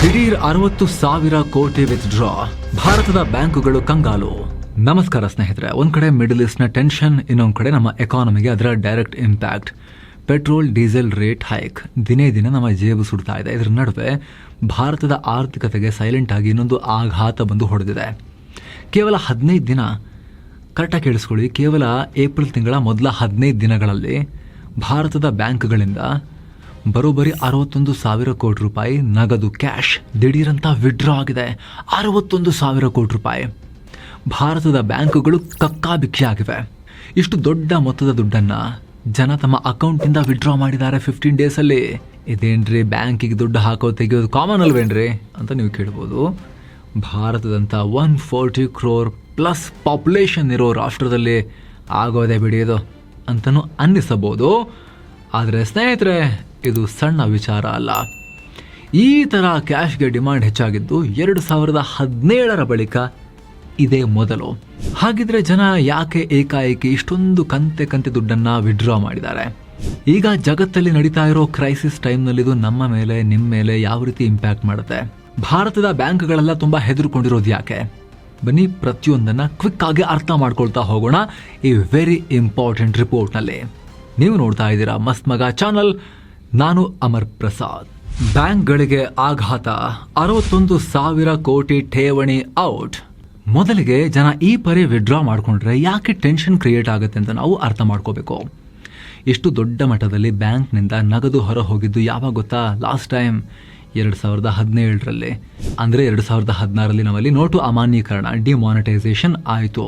ದಿಢೀರ್ 60,000 ಕೋಟಿ ವಿತ್ಡ್ರಾ, ಭಾರತದ ಬ್ಯಾಂಕುಗಳು ಕಂಗಾಲು. ನಮಸ್ಕಾರ ಸ್ನೇಹಿತರೆ. ಒಂದ್ ಕಡೆ ಮಿಡಲ್ ಈಸ್ಟ್ ನ ಟೆನ್ಷನ್, ಇನ್ನೊಂದ್ ಕಡೆ ನಮ್ಮ ಎಕಾನಮಿಗೆ ಅದರ direct impact. Petrol diesel rate hike ದಿನೇ ದಿನ ನಮ್ಮ ಜೇಬು ಸುಡ್ತಾ ಇದೆ. ಇದರ ನಡುವೆ ಭಾರತದ ಆರ್ಥಿಕತೆಗೆ ಸೈಲೆಂಟ್ ಆಗಿ ಇನ್ನೊಂದು ಆಘಾತ ಬಂದು ಹೊಡೆದಿದೆ. ಕೇವಲ 15 ದಿನ, ಕರೆಕ್ಟಾಗಿ ಕೇಳಿಸ್ಕೊಳ್ಳಿ, ಕೇವಲ ಏಪ್ರಿಲ್ ತಿಂಗಳ ಮೊದಲ 15 ದಿನಗಳಲ್ಲಿ ಭಾರತದ ಬ್ಯಾಂಕ್ಗಳಿಂದ ಬರೋಬ್ಬರಿ 61,000 ಕೋಟಿ ರೂಪಾಯಿ ನಗದು ಕ್ಯಾಶ್ ದಿಢೀರಂತ ವಿಡ್ರಾ ಆಗಿದೆ. 61,000 ಕೋಟಿ ರೂಪಾಯಿ ಭಾರತದ ಬ್ಯಾಂಕುಗಳು ಕಕ್ಕಾಬಿಕ್ಕಿ ಆಗಿವೆ. ಇಷ್ಟು ದೊಡ್ಡ ಮೊತ್ತದ ದುಡ್ಡನ್ನು ಜನ ತಮ್ಮ ಅಕೌಂಟಿಂದ ವಿಡ್ರಾ ಮಾಡಿದ್ದಾರೆ 15 ಡೇಸಲ್ಲಿ. ಇದೇನ್ರಿ, ಬ್ಯಾಂಕಿಗೆ ದುಡ್ಡು ತೆಗೆಯೋದು ಕಾಮನ್ ಅಲ್ವೇನ್ರಿ ಅಂತ ನೀವು ಕೇಳ್ಬೋದು. ಭಾರತದಂಥ 140 crore ಪ್ಲಸ್ ಪಾಪ್ಯುಲೇಷನ್ ಇರೋ ರಾಷ್ಟ್ರದಲ್ಲಿ ಆಗೋದೇ ಬಿಡಿಯೋದು ಅಂತಲೂ ಅನ್ನಿಸಬಹುದು. ಆದರೆ ಸ್ನೇಹಿತರೆ, ಇದು ಸಣ್ಣ ವಿಚಾರ ಅಲ್ಲ. ಈ ಥರ ಕ್ಯಾಶ್ಗೆ ಡಿಮಾಂಡ್ ಹೆಚ್ಚಾಗಿದ್ದು 2017 ಬಳಿಕ ಇದೇ ಮೊದಲು. ಹಾಗಿದ್ರೆ ಜನ ಯಾಕೆ ಏಕಾಏಕಿ ಇಷ್ಟೊಂದು ಕಂತೆ ದುಡ್ಡನ್ನು ವಿಡ್ರಾ ಮಾಡಿದ್ದಾರೆ? ಈಗ ಜಗತ್ತಲ್ಲಿ ನಡೀತಾ ಇರೋ ಕ್ರೈಸಿಸ್ ಟೈಮ್ನಲ್ಲಿದು ನಮ್ಮ ಮೇಲೆ, ನಿಮ್ಮ ಮೇಲೆ ಯಾವ ರೀತಿ ಇಂಪ್ಯಾಕ್ಟ್ ಮಾಡುತ್ತೆ? ಭಾರತದ ಬ್ಯಾಂಕ್ಗಳೆಲ್ಲ ತುಂಬ ಹೆದರ್ಕೊಂಡಿರೋದು ಯಾಕೆ? ಬನ್ನಿ ಪ್ರತಿಯೊಂದನ್ನು ಕ್ವಿಕ್ ಆಗಿ ಅರ್ಥ ಮಾಡ್ಕೊಳ್ತಾ ಹೋಗೋಣ ಈ ವೆರಿ ಇಂಪಾರ್ಟೆಂಟ್ ರಿಪೋರ್ಟ್ನಲ್ಲಿ. ನೀವು ನೋಡ್ತಾ ಇದ್ದೀರಾ ಮಸ್ತ್ ಮಗ ಚಾನಲ್. ನಾನು ಅಮರ್ ಪ್ರಸಾದ್. ಬ್ಯಾಂಕ್ಗಳಿಗೆ ಆಘಾತ, 61,000 ಕೋಟಿ ಠೇವಣಿ ಔಟ್. ಮೊದಲಿಗೆ ಜನ ಈ ಪರಿ ವಿಡ್ರಾ ಮಾಡಿಕೊಂಡ್ರೆ ಯಾಕೆ ಟೆನ್ಷನ್ ಕ್ರಿಯೇಟ್ ಆಗುತ್ತೆ ಅಂತ ನಾವು ಅರ್ಥ ಮಾಡ್ಕೋಬೇಕು. ಇಷ್ಟು ದೊಡ್ಡ ಮಟ್ಟದಲ್ಲಿ ಬ್ಯಾಂಕ್ನಿಂದ ನಗದು ಹೊರ ಹೋಗಿದ್ದು ಯಾವಾಗ ಗೊತ್ತಾ? ಲಾಸ್ಟ್ ಟೈಮ್ 2017ರಲ್ಲಿ. ಅಂದರೆ 2016ರಲ್ಲಿ ನಮ್ಮಲ್ಲಿ ನೋಟು ಅಮಾನ್ಯೀಕರಣ, ಡಿಮಾನಿಟೈಸೇಷನ್ ಆಯಿತು.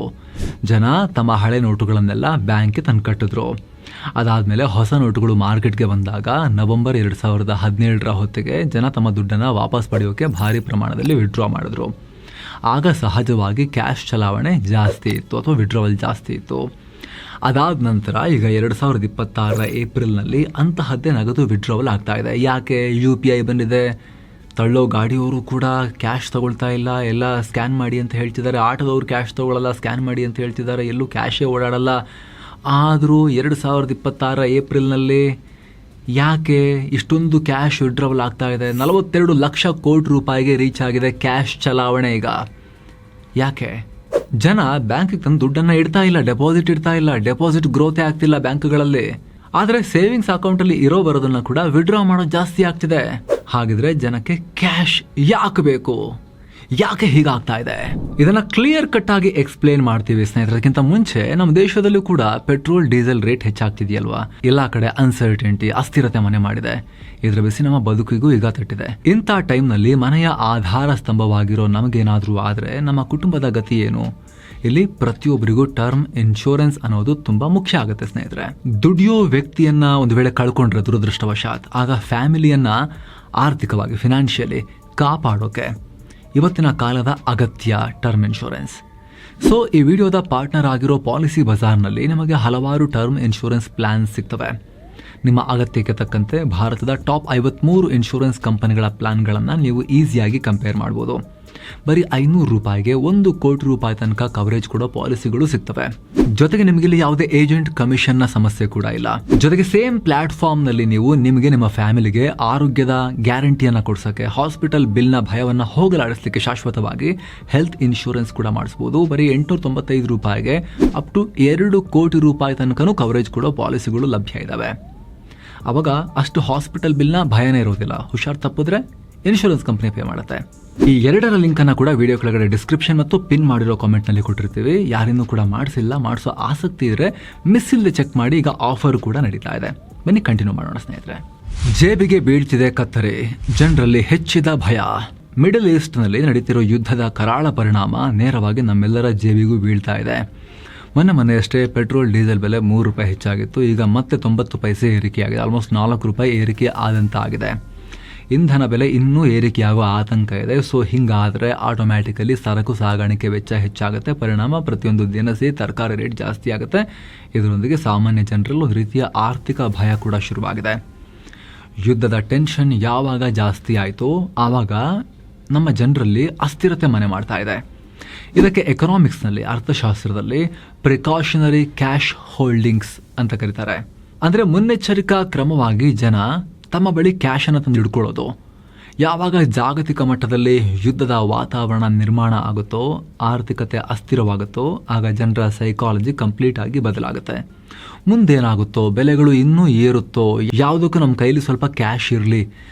ಜನ ತಮ್ಮ ಹಳೆ ನೋಟುಗಳನ್ನೆಲ್ಲ ಬ್ಯಾಂಕ್ಗೆ ತಂದು ಕಟ್ಟಿದ್ರು. ಅದಾದಮೇಲೆ ಹೊಸ ನೋಟುಗಳು ಮಾರ್ಕೆಟ್ಗೆ ಬಂದಾಗ ನವೆಂಬರ್ 2017ರ ಹೊತ್ತಿಗೆ ಜನ ತಮ್ಮ ದುಡ್ಡನ್ನು ವಾಪಸ್ ಪಡೆಯೋಕೆ ಭಾರಿ ಪ್ರಮಾಣದಲ್ಲಿ ವಿಡ್ರಾ ಮಾಡಿದ್ರು. ಆಗ ಸಹಜವಾಗಿ ಕ್ಯಾಶ್ ಚಲಾವಣೆ ಜಾಸ್ತಿ ಇತ್ತು ಅಥವಾ ವಿಡ್ರಾವಲ್ ಜಾಸ್ತಿ ಇತ್ತು. ಅದಾದ ನಂತರ ಈಗ 2026ರ ಏಪ್ರಿಲ್ನಲ್ಲಿ ಅಂತಹದ್ದೇ ನಗದು ವಿಡ್ರಾವಲ್ ಆಗ್ತಾ ಇದೆ. ಯಾಕೆ? UPI ಬಂದಿದೆ. ತಳ್ಳೋ ಗಾಡಿಯವರು ಕೂಡ ಕ್ಯಾಶ್ ತಗೊಳ್ತಾ ಇಲ್ಲ, ಎಲ್ಲ ಸ್ಕ್ಯಾನ್ ಮಾಡಿ ಅಂತ ಹೇಳ್ತಿದ್ದಾರೆ. ಆಟೋದವರು ಕ್ಯಾಶ್ ತಗೊಳ್ಳಲ್ಲ, ಸ್ಕ್ಯಾನ್ ಮಾಡಿ ಅಂತ ಹೇಳ್ತಿದ್ದಾರೆ. ಎಲ್ಲೂ ಕ್ಯಾಶೇ ಓಡಾಡಲ್ಲ. ಆದರೂ 2026 ಏಪ್ರಿಲ್ನಲ್ಲಿ ಯಾಕೆ ಇಷ್ಟೊಂದು ಕ್ಯಾಶ್ ವಿಡ್ರಾವಲ್ ಆಗ್ತಾ ಇದೆ? 42 ಲಕ್ಷ ಕೋಟಿ ರೂಪಾಯಿಗೆ ರೀಚ್ ಆಗಿದೆ ಕ್ಯಾಶ್ ಚಲಾವಣೆ ಈಗ. ಯಾಕೆ? ಜನ ಬ್ಯಾಂಕಿಗೆ ತಂದು ದುಡ್ಡನ್ನು ಇಡ್ತಾ ಇಲ್ಲ, ಡೆಪಾಸಿಟ್ ಇಡ್ತಾ ಇಲ್ಲ, ಡೆಪಾಸಿಟ್ ಗ್ರೋತೇ ಆಗ್ತಿಲ್ಲ ಬ್ಯಾಂಕ್ಗಳಲ್ಲಿ. ಆದರೆ ಸೇವಿಂಗ್ಸ್ ಅಕೌಂಟಲ್ಲಿ ಬರೋದನ್ನು ಕೂಡ ವಿಡ್ರಾ ಮಾಡೋದು ಜಾಸ್ತಿ ಆಗ್ತಿದೆ. ಹಾಗಿದ್ರೆ ಜನಕ್ಕೆ ಕ್ಯಾಶ್ ಯಾಕೆ ಬೇಕು? ಯಾಕೆ ಹೀಗಾಗ್ತಾ ಇದೆ? ಇದನ್ನ ಕ್ಲಿಯರ್ ಕಟ್ ಆಗಿ ಎಕ್ಸ್ಪ್ಲೇನ್ ಮಾಡ್ತೀವಿ ಸ್ನೇಹಿತರಕ್ಕಿಂತ ಮುಂಚೆ, ನಮ್ಮ ದೇಶದಲ್ಲೂ ಕೂಡ ಪೆಟ್ರೋಲ್ ಡೀಸೆಲ್ ರೇಟ್ ಹೆಚ್ಚಾಗ್ತಿದೆಯಲ್ವಾ? ಎಲ್ಲಾ ಕಡೆ ಅನ್ಸರ್ಟೆಂಟಿ, ಅಸ್ಥಿರತೆ ಮನೆ ಮಾಡಿದೆ. ಇದರ ಬಿಸಿ ನಮ್ಮ ಬದುಕಿಗೂ ಈಗ ತಟ್ಟಿದೆ. ಇಂಥ ಟೈಮ್ನಲ್ಲಿ ಮನೆಯ ಆಧಾರ ಸ್ತಂಭವಾಗಿರೋ ನಮಗೇನಾದ್ರೂ ಆದ್ರೆ ನಮ್ಮ ಕುಟುಂಬದ ಗತಿ ಏನು? ಇಲ್ಲಿ ಪ್ರತಿಯೊಬ್ಬರಿಗೂ ಟರ್ಮ್ ಇನ್ಶೂರೆನ್ಸ್ ಅನ್ನೋದು ತುಂಬಾ ಮುಖ್ಯ ಆಗುತ್ತೆ ಸ್ನೇಹಿತರೆ. ದುಡಿಯೋ ವ್ಯಕ್ತಿಯನ್ನ ಒಂದು ವೇಳೆ ಕಳ್ಕೊಂಡ್ರೆ ದುರದೃಷ್ಟವಶಾತ್, ಆಗ ಫ್ಯಾಮಿಲಿಯನ್ನ ಆರ್ಥಿಕವಾಗಿ, ಫಿನಾನ್ಷಿಯಲಿ ಕಾಪಾಡೋಕೆ ಇವತ್ತಿನ ಕಾಲದ ಅಗತ್ಯ ಟರ್ಮ್ ಇನ್ಶೂರೆನ್ಸ್. ಸೊ ಈ ವಿಡಿಯೋದ ಪಾರ್ಟ್ನರ್ ಆಗಿರೋ ಪಾಲಿಸಿ ಬಜಾರ್ನಲ್ಲಿ ನಿಮಗೆ ಹಲವಾರು ಟರ್ಮ್ ಇನ್ಶೂರೆನ್ಸ್ ಪ್ಲಾನ್ ಸಿಗ್ತವೆ. ನಿಮ್ಮ ಅಗತ್ಯಕ್ಕೆ ತಕ್ಕಂತೆ ಭಾರತದ ಟಾಪ್ 53 ಇನ್ಶೂರೆನ್ಸ್ ಕಂಪನಿಗಳ ಪ್ಲಾನ್ಗಳನ್ನು ನೀವು ಈಸಿಯಾಗಿ ಕಂಪೇರ್ ಮಾಡ್ಬೋದು. ಬರೀ 500 ರೂಪಾಯಿಗೆ 1 ಕೋಟಿ ರೂಪಾಯಿ ತನಕ ಕವರೇಜ್ ಕೊಡೋ ಪಾಲಿಸಿಗಳು ಸಿಗ್ತವೆ. ಜೊತೆಗೆ ನಿಮಗೆ ಇಲ್ಲಿ ಯಾವುದೇ ಏಜೆಂಟ್ ಕಮಿಷನ್ನ ಸಮಸ್ಯೆ ಕೂಡ ಇಲ್ಲ. ಜೊತೆಗೆ ಸೇಮ್ ಪ್ಲಾಟ್ಫಾರ್ಮ್ ನಲ್ಲಿ ನೀವು ನಿಮಗೆ, ನಿಮ್ಮ ಫ್ಯಾಮಿಲಿಗೆ ಆರೋಗ್ಯದ ಗ್ಯಾರಂಟಿಯನ್ನ ಕೊಡ್ಸಕ್ಕೆ, ಹಾಸ್ಪಿಟಲ್ ಬಿಲ್ನ ಭಯವನ್ನ ಹೋಗಲಾಡಿಸಲಿಕ್ಕೆ ಶಾಶ್ವತವಾಗಿ ಹೆಲ್ತ್ ಇನ್ಶೂರೆನ್ಸ್ ಕೂಡ ಮಾಡಿಸಬಹುದು. ಬರೀ 895 ರೂಪಾಯಿಗೆ ಅಪ್ ಟು 2 ಕೋಟಿ ರೂಪಾಯಿ ತನಕನೂ ಕವರೇಜ್ ಕೊಡೋ ಪಾಲಿಸಿಗಳು ಲಭ್ಯ ಇದಾವೆ. ಅವಾಗ ಅಷ್ಟು ಹಾಸ್ಪಿಟಲ್ ಬಿಲ್ನ ಭಯನೇ ಇರೋದಿಲ್ಲ. ಹುಷಾರ್ ತಪ್ಪಿದ್ರೆ ಇನ್ಶೂರೆನ್ಸ್ ಕಂಪನಿ ಪೇ ಮಾಡುತ್ತೆ. ಈ ಎರಡರ ಲಿಂಕ್ ಅನ್ನ ಕೂಡ ವಿಡಿಯೋ ಕೆಳಗಡೆ ಡಿಸ್ಕ್ರಿಪ್ಷನ್ ಮತ್ತು ಪಿನ್ ಮಾಡಿರೋ ಕಾಮೆಂಟ್ ನಲ್ಲಿ ಕೊಟ್ಟಿರ್ತೀವಿ. ಯಾರಿನ್ನೂ ಕೂಡ ಮಾಡಿಸಿಲ್ಲ, ಮಾಡಿಸೋ ಆಸಕ್ತಿ ಇದ್ರೆ ಮಿಸ್ ಇಲ್ಲದೆ ಚೆಕ್ ಮಾಡಿ. ಈಗ ಆಫರ್ ಕೂಡ ನಡೀತಾ ಇದೆ. ಬನ್ನಿ ಕಂಟಿನ್ಯೂ ಮಾಡೋಣ ಸ್ನೇಹಿತರೆ. ಜೇಬಿಗೆ ಬೀಳ್ತಿದೆ ಕತ್ತರಿ, ಜನರಲ್ಲಿ ಹೆಚ್ಚಿದ ಭಯ. ಮಿಡಲ್ ಈಸ್ಟ್ ನಲ್ಲಿ ನಡೀತಿರೋ ಯುದ್ಧದ ಕರಾಳ ಪರಿಣಾಮ ನೇರವಾಗಿ ನಮ್ಮೆಲ್ಲರ ಜೇಬಿಗೂ ಬೀಳ್ತಾ ಇದೆ. ಮೊನ್ನೆಯಷ್ಟೇ ಪೆಟ್ರೋಲ್ ಡೀಸೆಲ್ ಬೆಲೆ 3 ರೂಪಾಯಿ ಹೆಚ್ಚಾಗಿತ್ತು. ಈಗ ಮತ್ತೆ 90 ಪೈಸೆ ಏರಿಕೆಯಾಗಿದೆ. ಆಲ್ಮೋಸ್ಟ್ 4 ರೂಪಾಯಿ ಏರಿಕೆ ಆದಂತ ಆಗಿದೆ. ಇಂಧನ ಬೆಲೆ ಇನ್ನೂ ಏರಿಕೆಯಾಗುವ ಆತಂಕ ಇದೆ. ಸೊ ಹಿಂಗಾದರೆ ಆಟೋಮ್ಯಾಟಿಕಲಿ ಸರಕು ಸಾಗಾಣಿಕೆ ವೆಚ್ಚ ಹೆಚ್ಚಾಗುತ್ತೆ. ಪರಿಣಾಮ ಪ್ರತಿಯೊಂದು ದಿನಸಿ ತರಕಾರಿ ರೇಟ್ ಜಾಸ್ತಿ ಆಗುತ್ತೆ. ಇದರೊಂದಿಗೆ ಸಾಮಾನ್ಯ ಜನರಲ್ಲಿ ಒಂದು ರೀತಿಯ ಆರ್ಥಿಕ ಭಯ ಕೂಡ ಶುರುವಾಗಿದೆ. ಯುದ್ಧದ ಟೆನ್ಷನ್ ಯಾವಾಗ ಜಾಸ್ತಿ ಆಯಿತೋ ಆವಾಗ ನಮ್ಮ ಜನರಲ್ಲಿ ಅಸ್ಥಿರತೆ ಮನೆ ಮಾಡ್ತಾ ಇದೆ. ಇದಕ್ಕೆ ಎಕನಾಮಿಕ್ಸ್ನಲ್ಲಿ, ಅರ್ಥಶಾಸ್ತ್ರದಲ್ಲಿ ಪ್ರಿಕಾಷನರಿ ಕ್ಯಾಶ್ ಹೋಲ್ಡಿಂಗ್ಸ್ ಅಂತ ಕರೀತಾರೆ. ಅಂದರೆ ಮುನ್ನೆಚ್ಚರಿಕಾ ಕ್ರಮವಾಗಿ ಜನ ತಮ್ಮ ಬಳಿ ಕ್ಯಾಶನ್ನು ತಂದು ಇಡ್ಕೊಳ್ಳೋದು. ಯಾವಾಗ ಜಾಗತಿಕ ಮಟ್ಟದಲ್ಲಿ ಯುದ್ಧದ ವಾತಾವರಣ ನಿರ್ಮಾಣ ಆಗುತ್ತೋ, ಆರ್ಥಿಕತೆ ಅಸ್ಥಿರವಾಗುತ್ತೋ, ಆಗ ಜನರ ಸೈಕಾಲಜಿ ಕಂಪ್ಲೀಟ್ ಆಗಿ ಬದಲಾಗುತ್ತೆ. ಮುಂದೇನಾಗುತ್ತೋ, ಬೆಲೆಗಳು ಇನ್ನೂ ಏರುತ್ತೋ, ಯಾವುದಕ್ಕೂ ನಮ್ಮ ಕೈಲಿ ಸ್ವಲ್ಪ ಕ್ಯಾಶ್ ಇರಲಿ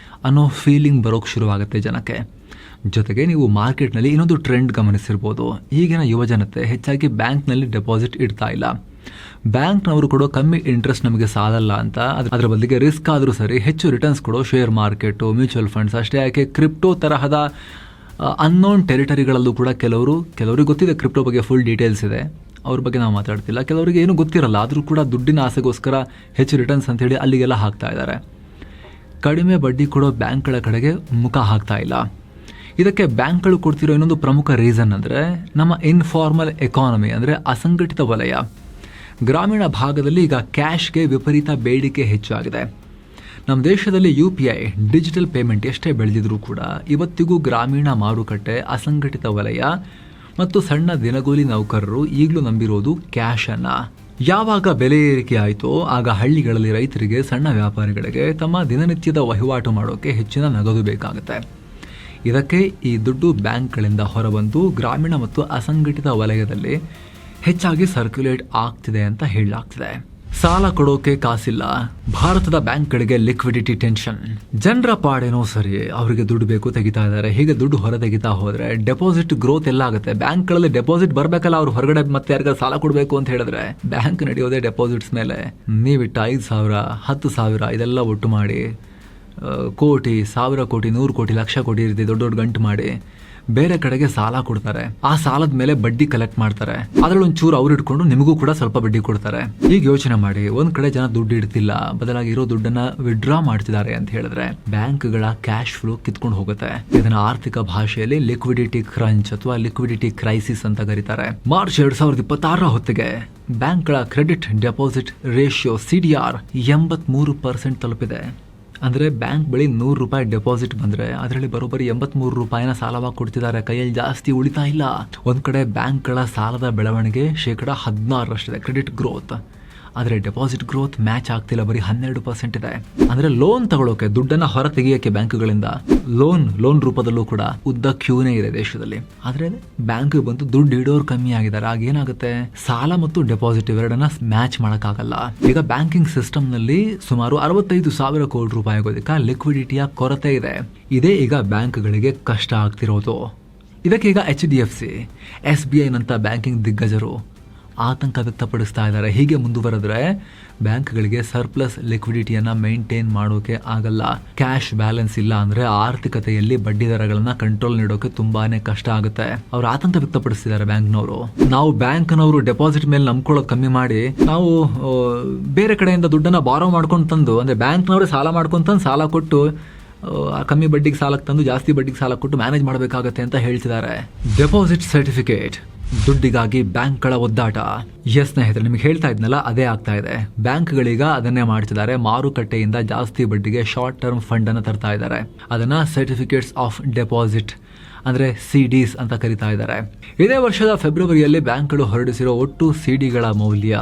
ಅನ್ನೋ ಫೀಲಿಂಗ್ ಬರೋಕ್ಕೆ ಶುರುವಾಗುತ್ತೆ ಜನಕ್ಕೆ. ಜೊತೆಗೆ ನೀವು ಮಾರ್ಕೆಟ್ನಲ್ಲಿ ಇನ್ನೊಂದು ಟ್ರೆಂಡ್ ಗಮನಿಸಿರ್ಬೋದು. ಈಗಿನ ಯುವಜನತೆ ಹೆಚ್ಚಾಗಿ ಬ್ಯಾಂಕ್ನಲ್ಲಿ ಡೆಪಾಸಿಟ್ ಇಡ್ತಾ ಇಲ್ಲ. ಬ್ಯಾಂಕ್ನವರು ಕೊಡೋ ಕಮ್ಮಿ ಇಂಟ್ರೆಸ್ಟ್ ನಮಗೆ ಸಾಲಲ್ಲ ಅಂತ ಅದರ ಬದಲಿಗೆ ರಿಸ್ಕ್ ಆದರೂ ಸರಿ ಹೆಚ್ಚು ರಿಟರ್ನ್ಸ್ ಕೊಡೋ ಶೇರ್ ಮಾರ್ಕೆಟು, ಮ್ಯೂಚುವಲ್ ಫಂಡ್ಸ್, ಅಷ್ಟೇ ಯಾಕೆ ಕ್ರಿಪ್ಟೋ ತರಹದ ಅನ್ನೋನ್ ಟೆರಿಟರಿಗಳಲ್ಲೂ ಕೂಡ ಕೆಲವರಿಗೆ ಗೊತ್ತಿದೆ ಕ್ರಿಪ್ಟೋ ಬಗ್ಗೆ ಫುಲ್ ಡೀಟೇಲ್ಸ್ ಇದೆ, ಅವ್ರ ಬಗ್ಗೆ ನಾವು ಮಾತಾಡ್ತಿಲ್ಲ. ಕೆಲವರಿಗೆ ಏನೂ ಗೊತ್ತಿರಲ್ಲ, ಆದರೂ ಕೂಡ ದುಡ್ಡಿನ ಆಸೆಗೋಸ್ಕರ ಹೆಚ್ಚು ರಿಟರ್ನ್ಸ್ ಅಂತೇಳಿ ಅಲ್ಲಿಗೆಲ್ಲ ಹಾಕ್ತಾ ಇದ್ದಾರೆ. ಕಡಿಮೆ ಬಡ್ಡಿ ಕೊಡೋ ಬ್ಯಾಂಕ್ಗಳ ಕಡೆಗೆ ಮುಖ ಹಾಕ್ತಾ ಇಲ್ಲ. ಇದಕ್ಕೆ ಬ್ಯಾಂಕ್ಗಳು ಕೊಡ್ತಿರೋ ಇನ್ನೊಂದು ಪ್ರಮುಖ ರೀಸನ್ ಅಂದರೆ ನಮ್ಮ ಇನ್ಫಾರ್ಮಲ್ ಎಕಾನಮಿ, ಅಂದರೆ ಅಸಂಘಟಿತ ವಲಯ. ಗ್ರಾಮೀಣ ಭಾಗದಲ್ಲಿ ಈಗ ಕ್ಯಾಶ್ಗೆ ವಿಪರೀತ ಬೇಡಿಕೆ ಹೆಚ್ಚಾಗಿದೆ. ನಮ್ಮ ದೇಶದಲ್ಲಿ UPI ಡಿಜಿಟಲ್ ಪೇಮೆಂಟ್ ಎಷ್ಟೇ ಬೆಳೆದಿದ್ರೂ ಕೂಡ ಇವತ್ತಿಗೂ ಗ್ರಾಮೀಣ ಮಾರುಕಟ್ಟೆ, ಅಸಂಘಟಿತ ವಲಯ ಮತ್ತು ಸಣ್ಣ ದಿನಗೂಲಿ ನೌಕರರು ಈಗಲೂ ನಂಬಿರೋದು ಕ್ಯಾಶನ್ನು. ಯಾವಾಗ ಬೆಲೆ ಏರಿಕೆ ಆಯಿತೋ ಆಗ ಹಳ್ಳಿಗಳಲ್ಲಿ ರೈತರಿಗೆ, ಸಣ್ಣ ವ್ಯಾಪಾರಿಗಳಿಗೆ ತಮ್ಮ ದಿನನಿತ್ಯದ ವಹಿವಾಟು ಮಾಡೋಕ್ಕೆ ಹೆಚ್ಚಿನ ನಗದು ಬೇಕಾಗುತ್ತೆ. ಇದಕ್ಕೆ ಈ ದುಡ್ಡು ಬ್ಯಾಂಕ್ಗಳಿಂದ ಹೊರಬಂದು ಗ್ರಾಮೀಣ ಮತ್ತು ಅಸಂಘಟಿತ ವಲಯದಲ್ಲಿ ಹೆಚ್ಚಾಗಿ ಸರ್ಕ್ಯುಲೇಟ್ ಆಗ್ತಿದೆ ಅಂತ ಹೇಳಲಾಗ್ತಿದೆ. ಸಾಲ ಕೊಡೋಕೆ ಕಾಸಿಲ್ಲ, ಭಾರತದ ಬ್ಯಾಂಕ್ಗಳಿಗೆ ಲಿಕ್ವಿಡಿಟಿ ಟೆನ್ಷನ್. ಜನರ ಪಾಡೇನೋ ಸರಿ, ಅವರಿಗೆ ದುಡ್ಡು ಬೇಕು, ತೆಗಿತಾ ಇದ್ದಾರೆ. ಹೀಗೆ ದುಡ್ಡು ಹೊರ ತೆಗಿತಾ ಹೋದ್ರೆ ಡೆಪಾಸಿಟ್ ಗ್ರೋತ್ ಎಲ್ಲ ಆಗುತ್ತೆ. ಬ್ಯಾಂಕ್ಗಳಲ್ಲಿ ಡೆಪಾಸಿಟ್ ಬರಬೇಕಲ್ಲ, ಅವ್ರು ಹೊರಗಡೆ ಮತ್ತೆ ಯಾರಿಗಾರು ಸಾಲ ಕೊಡಬೇಕು ಅಂತ ಹೇಳಿದ್ರೆ ಬ್ಯಾಂಕ್ ನಡೆಯೋದೇ ಡೆಪಾಸಿಟ್ಸ್ ಮೇಲೆ. ನೀವಿಟ್ಟು 5,000, 10,000 ಇದೆಲ್ಲ ಒಟ್ಟು ಮಾಡಿ ಕೋಟಿ, 1,000 ಕೋಟಿ, 100 ಕೋಟಿ, ಲಕ್ಷ ಕೋಟಿ ರೀತಿ ದೊಡ್ಡ ದೊಡ್ಡ ಗಂಟು ಮಾಡಿ ಬೇರೆ ಕಡೆಗೆ ಸಾಲ ಕೊಡ್ತಾರೆ. ಆ ಸಾಲದ ಮೇಲೆ ಬಡ್ಡಿ ಕಲೆಕ್ಟ್ ಮಾಡ್ತಾರೆ. ಅದ್ರಲ್ಲಿ ಒಂಚೂರು ಅವ್ರು ಇಟ್ಕೊಂಡು ನಿಮಗೂ ಕೂಡ ಸ್ವಲ್ಪ ಬಡ್ಡಿ ಕೊಡ್ತಾರೆ. ಈಗ ಯೋಚನೆ ಮಾಡಿ, ಒಂದ್ ಕಡೆ ಜನ ದುಡ್ಡು ಇಡ್ತಿಲ್ಲ, ಬದಲಾಗಿ ಇರೋ ದುಡ್ಡನ್ನ ವಿಡ್ರಾ ಮಾಡ್ತಿದ್ದಾರೆ ಅಂತ ಹೇಳಿದ್ರೆ ಬ್ಯಾಂಕ್ಗಳ ಕ್ಯಾಶ್ ಫ್ಲೋ ಕಿತ್ಕೊಂಡು ಹೋಗುತ್ತೆ. ಇದನ್ನ ಆರ್ಥಿಕ ಭಾಷೆಯಲ್ಲಿ ಲಿಕ್ವಿಡಿಟಿ ಕ್ರಂಚ್ ಅಥವಾ ಲಿಕ್ವಿಡಿಟಿ ಕ್ರೈಸಿಸ್ ಅಂತ ಕರೀತಾರೆ. ಮಾರ್ಚ್ 2026 ಹೊತ್ತಿಗೆ ಬ್ಯಾಂಕ್ಗಳ ಕ್ರೆಡಿಟ್ ಡೆಪಾಸಿಟ್ ರೇಷಿಯೋ CDR 83% ತಲುಪಿದೆ. ಅಂದರೆ ಬ್ಯಾಂಕ್ ಬಳಿ 100 ರೂಪಾಯಿ ಡೆಪಾಸಿಟ್ ಬಂದರೆ ಅದರಲ್ಲಿ ಬರೋಬ್ಬರಿ 83 ರೂಪಾಯಿನ ಸಾಲವಾಗಿ ಕೊಡ್ತಿದ್ದಾರೆ. ಕೈಯಲ್ಲಿ ಜಾಸ್ತಿ ಉಳಿತಾ ಇಲ್ಲ. ಒಂದು ಕಡೆ ಬ್ಯಾಂಕ್ಗಳ ಸಾಲದ ಬೆಳವಣಿಗೆ 16% ಕ್ರೆಡಿಟ್ ಗ್ರೋತ್, ಆದರೆ ಡೆಪಾಸಿಟ್ ಗ್ರೋತ್ ಮ್ಯಾಚ್ ಆಗ್ತಿಲ್ಲ, ಬರೀ 12% ಇದೆ. ಅಂದರೆ ಲೋನ್ ತಗೊಳ್ಳೋಕೆ, ದುಡ್ಡನ್ನ ಹೊರ ತೆಗಿಯೋಕೆ ಬ್ಯಾಂಕ್ಗಳಿಂದ ಲೋನ್ ರೂಪದಲ್ಲೂ ಕೂಡ ಉದ್ದ ಕ್ಯೂನೇ ಇದೆ ದೇಶದಲ್ಲಿ. ಆದರೆ ಬ್ಯಾಂಕ್ ಬಂದು ದುಡ್ಡು ಇಡೋರು ಕಮ್ಮಿ ಆಗಿದ್ದಾರೆ. ಆಗೇನಾಗುತ್ತೆ, ಸಾಲ ಮತ್ತು ಡೆಪಾಸಿಟ್ ಇವೆರಡನ್ನ ಮ್ಯಾಚ್ ಮಾಡೋಕ್ಕಾಗಲ್ಲ. ಈಗ ಬ್ಯಾಂಕಿಂಗ್ ಸಿಸ್ಟಮ್ ನಲ್ಲಿ ಸುಮಾರು 65,000 ಕೋಟಿ ರೂಪಾಯಿಗೋದಿಕ ಲಿಕ್ವಿಡಿಟಿಯ ಕೊರತೆ ಇದೆ. ಇದೇ ಈಗ ಬ್ಯಾಂಕ್ಗಳಿಗೆ ಕಷ್ಟ ಆಗ್ತಿರೋದು. ಇದಕ್ಕೆ ಈಗ HDFC, SBI ನಂತ ಬ್ಯಾಂಕಿಂಗ್ ದಿಗ್ಗಜರು ಆತಂಕ ವ್ಯಕ್ತಪಡಿಸ್ತಾ ಇದ್ದಾರೆ. ಹೀಗೆ ಮುಂದುವರೆದ್ರೆ ಬ್ಯಾಂಕ್ಗಳಿಗೆ ಸರ್ಪ್ಲಸ್ ಲಿಕ್ವಿಡಿಟಿಯನ್ನು ಮೇಂಟೈನ್ ಮಾಡೋಕೆ ಆಗಲ್ಲ. ಕ್ಯಾಶ್ ಬ್ಯಾಲೆನ್ಸ್ ಇಲ್ಲ ಅಂದರೆ ಆರ್ಥಿಕತೆಯಲ್ಲಿ ಬಡ್ಡಿ ದರಗಳನ್ನ ಕಂಟ್ರೋಲ್ ನೀಡೋಕೆ ತುಂಬಾನೇ ಕಷ್ಟ ಆಗುತ್ತೆ. ಅವ್ರು ಆತಂಕ ವ್ಯಕ್ತಪಡಿಸ್ತಿದ್ದಾರೆ ಬ್ಯಾಂಕ್ನವರು. ನಾವು ಬ್ಯಾಂಕ್ನವರು ಡೆಪಾಸಿಟ್ ಮೇಲೆ ನಂಬ್ಕೊಳ್ಳೋದು ಕಮ್ಮಿ ಮಾಡಿ ನಾವು ಬೇರೆ ಕಡೆಯಿಂದ ದುಡ್ಡನ್ನ ಬಾರೋ ಮಾಡ್ಕೊಂಡು ತಂದು, ಅಂದರೆ ಬ್ಯಾಂಕ್ನವರೇ ಸಾಲ ಮಾಡ್ಕೊಂಡು ತಂದು ಸಾಲ ಕೊಟ್ಟು ಕಮ್ಮಿ ಬಡ್ಡಿಗೆ ಸಾಲಕ್ಕೆ ತಂದು ಜಾಸ್ತಿ ಬಡ್ಡಿಗೆ ಸಾಲ ಕೊಟ್ಟು ಮ್ಯಾನೇಜ್ ಮಾಡಬೇಕಾಗತ್ತೆ ಅಂತ ಹೇಳ್ತಿದ್ದಾರೆ. ಡೆಪಾಸಿಟ್ ಸರ್ಟಿಫಿಕೇಟ್, ದುಡ್ಡಿಗಾಗಿ ಬ್ಯಾಂಕ್ಗಳ ಒದ್ದಾಟ. ಎಸ್ ಸ್ನೇಹಿತರೆ, ನಿಮಗೆ ಹೇಳ್ತಾ ಇದ್ನಲ್ಲ, ಅದೇ ಆಗ್ತಾ ಇದೆ. ಬ್ಯಾಂಕ್ಗಳೀಗ ಅದನ್ನೇ ಮಾಡ್ತಿದ್ದಾರೆ. ಮಾರುಕಟ್ಟೆಯಿಂದ ಜಾಸ್ತಿ ಬಡ್ಡಿಗೆ ಶಾರ್ಟ್ ಟರ್ಮ್ ಫಂಡ್ ಅನ್ನು ತರ್ತಾ ಇದ್ದಾರೆ. ಅದನ್ನ ಸರ್ಟಿಫಿಕೇಟ್ಸ್ ಆಫ್ ಡೆಪಾಸಿಟ್ ಅಂದರೆ CDs ಅಂತ ಕರೀತಾ ಇದ್ದಾರೆ. ಇದೇ ವರ್ಷದ ಫೆಬ್ರವರಿಯಲ್ಲಿ ಬ್ಯಾಂಕ್ಗಳು ಹೊರಡಿಸಿರೋ ಒಟ್ಟು CDಗಳ ಮೌಲ್ಯ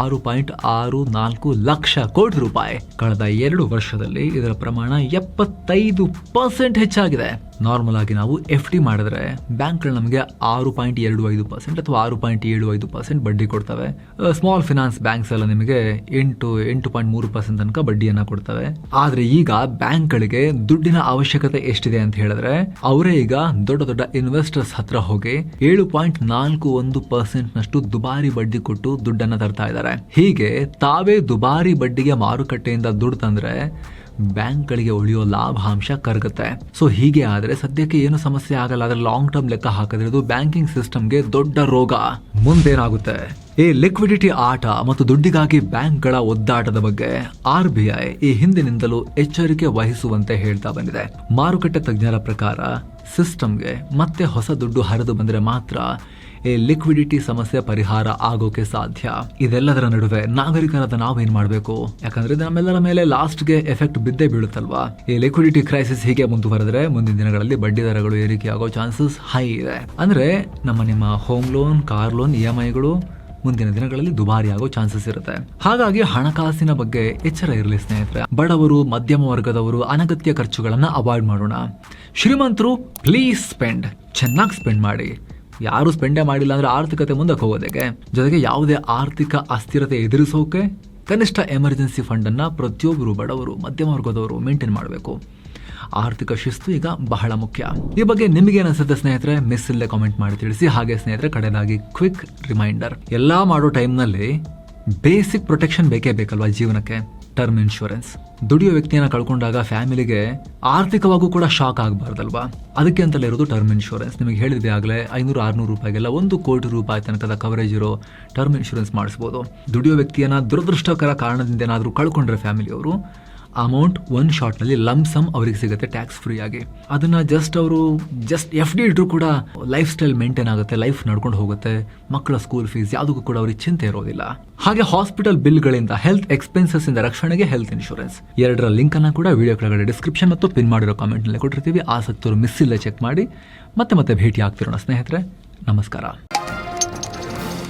6.64 ಲಕ್ಷ ಕೋಟಿ ರೂಪಾಯಿ. ಕಳೆದ 2 ವರ್ಷದಲ್ಲಿ ಇದರ ಪ್ರಮಾಣ 75% ಹೆಚ್ಚಾಗಿದೆ. ನಾರ್ಮಲ್ ಆಗಿ ನಾವು FD ಮಾಡಿದ್ರೆ ಬ್ಯಾಂಕ್ಗಳು ನಮಗೆ 6.25% ಅಥವಾ 6.75% ಬಡ್ಡಿ ಕೊಡ್ತವೆ. ಸ್ಮಾಲ್ ಫಿನಾನ್ಸ್ ಬ್ಯಾಂಕ್ಸ್ ಎಲ್ಲ ನಿಮಗೆ 8.3% ತನಕ ಬಡ್ಡಿಯನ್ನ ಕೊಡ್ತವೆ. ಆದ್ರೆ ಈಗ ಬ್ಯಾಂಕ್ಗಳಿಗೆ ದುಡ್ಡಿನ ಅವಶ್ಯಕತೆ ಎಷ್ಟಿದೆ ಅಂತ ಹೇಳಿದ್ರೆ ಅವರೇ ಈಗ ದೊಡ್ಡ ಇನ್ವೆಸ್ಟರ್ಸ್ ಹತ್ರ ಹೋಗಿ 7.41% ನಷ್ಟು ದುಬಾರಿ ಬಡ್ಡಿ ಕೊಟ್ಟು ದುಡ್ಡನ್ನ ತರ್ತಾ ಇದ್ದಾರೆ. ಹೀಗೆ ತಾವೇ ದುಬಾರಿ ಬಡ್ಡಿಗೆ ಮಾರುಕಟ್ಟೆಯಿಂದ ದುಡ್ಡು ತಂದ್ರೆ ಬ್ಯಾಂಕ್ಗಳಿಗೆ ಉಳಿಯೋ ಲಾಭಾಂಶ ಕರಗುತ್ತೆ. ಸೊ ಹೀಗೆ ಆದ್ರೆ ಸದ್ಯಕ್ಕೆ ಏನು ಸಮಸ್ಯೆ ಆಗಲ್ಲ. ಆದ್ರೆ ಲಾಂಗ್ ಟರ್ಮ್ ಲೆಕ್ಕ ಹಾಕಿದ್ರೆ ಇದು ಬ್ಯಾಂಕಿಂಗ್ ಸಿಸ್ಟಮ್ಗೆ ದೊಡ್ಡ ರೋಗ. ಮುಂದೇನಾಗುತ್ತೆ? ಈ ಲಿಕ್ವಿಡಿಟಿ ಆಟ ಮತ್ತು ದುಡ್ಡಿಗಾಗಿ ಬ್ಯಾಂಕ್ಗಳ ಒದ್ದಾಟದ ಬಗ್ಗೆ RBI ಈ ಹಿಂದಿನಿಂದಲೂ ಎಚ್ಚರಿಕೆ ವಹಿಸುವಂತೆ ಹೇಳ್ತಾ ಬಂದಿದೆ. ಮಾರುಕಟ್ಟೆ ತಜ್ಞರ ಪ್ರಕಾರ ಸಿಸ್ಟಮ್ಗೆ ಮತ್ತೆ ಹೊಸ ದುಡ್ಡು ಹರಿದು ಬಂದರೆ ಮಾತ್ರ ಈ ಲಿಕ್ವಿಡಿಟಿ ಸಮಸ್ಯೆ ಪರಿಹಾರ ಆಗೋಕೆ ಸಾಧ್ಯ. ಇದೆಲ್ಲದರ ನಡುವೆ ನಾಗರಿಕರಾದ ನಾವೇನ್ ಮಾಡಬೇಕು? ಯಾಕಂದ್ರೆ ನಮ್ಮೆಲ್ಲರ ಮೇಲೆ ಲಾಸ್ಟ್ಗೆ ಎಫೆಕ್ಟ್ ಬಿದ್ದೇ ಬೀಳುತ್ತಲ್ವಾ. ಈ ಲಿಕ್ವಿಡಿಟಿ ಕ್ರೈಸಿಸ್ ಹೀಗೆ ಮುಂದುವರೆದ್ರೆ ಮುಂದಿನ ದಿನಗಳಲ್ಲಿ ಬಡ್ಡಿ ದರಗಳು ಏರಿಕೆ ಆಗೋ ಚಾನ್ಸಸ್ ಹೈ ಇದೆ. ಅಂದ್ರೆ ನಿಮ್ಮ ಹೋಮ್ ಲೋನ್, ಕಾರ್ ಲೋನ್ EMIಗಳು ಮುಂದಿನ ದಿನಗಳಲ್ಲಿ ದುಬಾರಿ ಆಗೋ ಚಾನ್ಸಸ್ ಇರುತ್ತೆ. ಹಾಗಾಗಿ ಹಣಕಾಸಿನ ಬಗ್ಗೆ ಎಚ್ಚರ ಇರಲಿ ಸ್ನೇಹಿತರೆ. ಬಡವರು, ಮಧ್ಯಮ ವರ್ಗದವರು ಅನಗತ್ಯ ಖರ್ಚುಗಳನ್ನ ಅವಾಯ್ಡ್ ಮಾಡೋಣ. ಶ್ರೀಮಂತರು ಪ್ಲೀಸ್ ಸ್ಪೆಂಡ್, ಚೆನ್ನಾಗಿ ಸ್ಪೆಂಡ್ ಮಾಡಿ. ಯಾರು ಸ್ಪೆಂಡೇ ಮಾಡಿಲ್ಲ ಅಂದ್ರೆ ಆರ್ಥಿಕತೆ ಮುಂದಕ್ಕೆ ಹೋಗೋದಕ್ಕೆ. ಜೊತೆಗೆ ಯಾವುದೇ ಆರ್ಥಿಕ ಅಸ್ಥಿರತೆ ಎದುರಿಸೋಕೆ ಕನಿಷ್ಠ ಎಮರ್ಜೆನ್ಸಿ ಫಂಡ್ ಅನ್ನ ಪ್ರತಿಯೊಬ್ಬರು ಬಡವರು, ಮಧ್ಯಮ ವರ್ಗದವರು ಮೇಂಟೈನ್ ಮಾಡಬೇಕು. ಆರ್ಥಿಕ ಶಿಸ್ತು ಈಗ ಬಹಳ ಮುಖ್ಯ. ಈ ಬಗ್ಗೆ ನಿಮಗೆ ಅನಿಸುತ್ತೆ ಸ್ನೇಹಿತರೆ? ಮಿಸ್ ಇಲ್ಲದೆ ಕಾಮೆಂಟ್ ಮಾಡಿ ತಿಳಿಸಿ. ಹಾಗೆ ಸ್ನೇಹಿತರೆ, ಕಡೆದಾಗಿ ಕ್ವಿಕ್ ರಿಮೈಂಡರ್, ಎಲ್ಲಾ ಮಾಡೋ ಟೈಮ್ನಲ್ಲಿ ಬೇಸಿಕ್ ಪ್ರೊಟೆಕ್ಷನ್ ಬೇಕೇ ಬೇಕಲ್ವಾ ಜೀವನಕ್ಕೆ. Term insurance. ದುಡಿಯೋ ವ್ಯಕ್ತಿಯನ್ನ ಕಳ್ಕೊಂಡಾಗ ಫ್ಯಾಮಿಲಿಗೆ ಆರ್ಥಿಕವಾಗೂ ಕೂಡ ಶಾಕ್ ಆಗಬಾರ್ದಲ್ವಾ? ಅದಕ್ಕೆ ಅಂತಲೇ ಇರೋದು ಟರ್ಮ್ ಇನ್ಶೂರೆನ್ಸ್. ನಿಮಗೆ ಹೇಳಿದೆ ಆಗಲೇ 500-600 ರೂಪಾಯಿಗೆಲ್ಲ 1 ಕೋಟಿ ರೂಪಾಯಿ ತನಕದ ಕವರೇಜ್ ಇರೋ ಟರ್ಮ್ ಇನ್ಶೂರೆನ್ಸ್ ಮಾಡಿಸ್ಬೋದು. ದುಡಿಯೋ ವ್ಯಕ್ತಿಯನ್ನ ದುರದೃಷ್ಟಕರ ಕಾರಣದಿಂದ ಏನಾದರೂ ಕಳ್ಕೊಂಡ್ರೆ ಫ್ಯಾಮಿಲಿಯವರು ಅಮೌಂಟ್ ಒನ್ ಶಾಟ್ನಲ್ಲಿ ಲಂಸಮ್ ಅವರಿಗೆ ಸಿಗುತ್ತೆ ಟ್ಯಾಕ್ಸ್ ಫ್ರೀ ಆಗಿ. ಅದನ್ನ ಅವರು FD ಇಟ್ಟರು ಕೂಡ ಲೈಫ್ ಸ್ಟೈಲ್ ಮೇಂಟೈನ್ ಆಗುತ್ತೆ, ಲೈಫ್ ನಡ್ಕೊಂಡು ಹೋಗುತ್ತೆ. ಮಕ್ಕಳ ಸ್ಕೂಲ್ ಫೀಸ್ ಯಾವುದಕ್ಕೂ ಕೂಡ ಅವ್ರಿಗೆ ಚಿಂತೆ ಇರೋದಿಲ್ಲ. ಹಾಗೆ ಹಾಸ್ಪಿಟಲ್ ಬಿಲ್ಗಳಿಂದ, ಹೆಲ್ತ್ ಎಕ್ಸ್ಪೆನ್ಸಸ್ ಇಂದ ರಕ್ಷಣೆಗೆ ಹೆಲ್ತ್ ಇನ್ಶೂರೆನ್ಸ್. ಎರಡರ ಲಿಂಕ್ ಅನ್ನ ಕೂಡ ವಿಡಿಯೋ ಕೆಳಗಡೆ ಡಿಸ್ಕ್ರಿಪ್ಷನ್ ಮತ್ತು ಪಿನ್ ಮಾಡಿರೋ ಕಾಮೆಂಟ್ ನಲ್ಲಿ ಕೊಟ್ಟಿರ್ತೀವಿ. ಆಸಕ್ತರು ಮಿಸ್ ಇಲ್ಲ ಚೆಕ್ ಮಾಡಿ. ಮತ್ತೆ ಭೇಟಿ ಆಗ್ತಿರೋಣ ಸ್ನೇಹಿತರೆ. ನಮಸ್ಕಾರ.